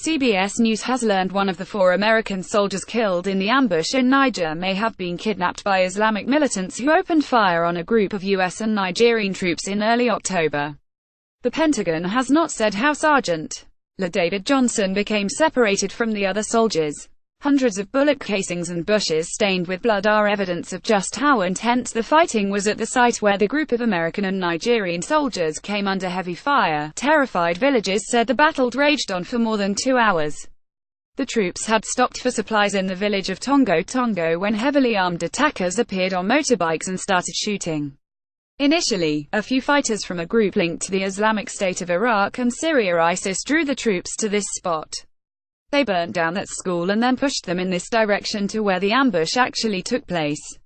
CBS News has learned one of the 4 American soldiers killed in the ambush in Niger may have been kidnapped by Islamic militants who opened fire on a group of U.S. and Nigerian troops in early October. The Pentagon has not said how Sergeant David Johnson became separated from the other soldiers. Hundreds of bullet casings and bushes stained with blood are evidence of just how intense the fighting was at the site where the group of American and Nigerian soldiers came under heavy fire. Terrified villagers said the battle raged on for more than 2 hours. The troops had stopped for supplies in the village of Tongo when heavily armed attackers appeared on motorbikes and started shooting. Initially, a few fighters from a group linked to the Islamic State of Iraq and Syria ISIS drew the troops to this spot. They burnt down that school and then pushed them in this direction to where the ambush actually took place.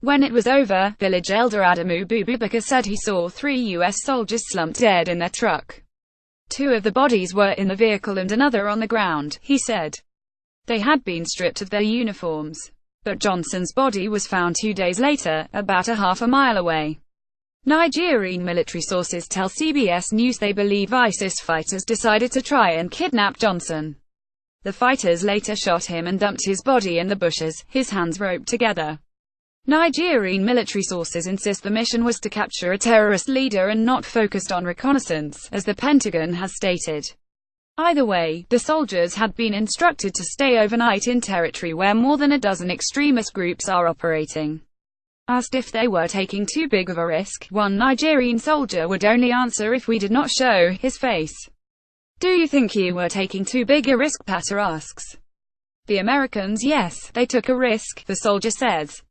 When it was over, village elder Adamu Bubakar said he saw 3 U.S. soldiers slumped dead in their truck. 2 of the bodies were in the vehicle and another on the ground, he said. They had been stripped of their uniforms. But Johnson's body was found 2 days later, about a half a mile away. Nigerian military sources tell CBS News they believe ISIS fighters decided to try and kidnap Johnson. The fighters later shot him and dumped his body in the bushes, his hands roped together. Nigerian military sources insist the mission was to capture a terrorist leader and not focused on reconnaissance, as the Pentagon has stated. Either way, the soldiers had been instructed to stay overnight in territory where more than a dozen extremist groups are operating. Asked if they were taking too big of a risk, one Nigerian soldier would only answer if we did not show his face. Do you think you were taking too big a risk? Patter asks. The Americans, yes, they took a risk, the soldier says.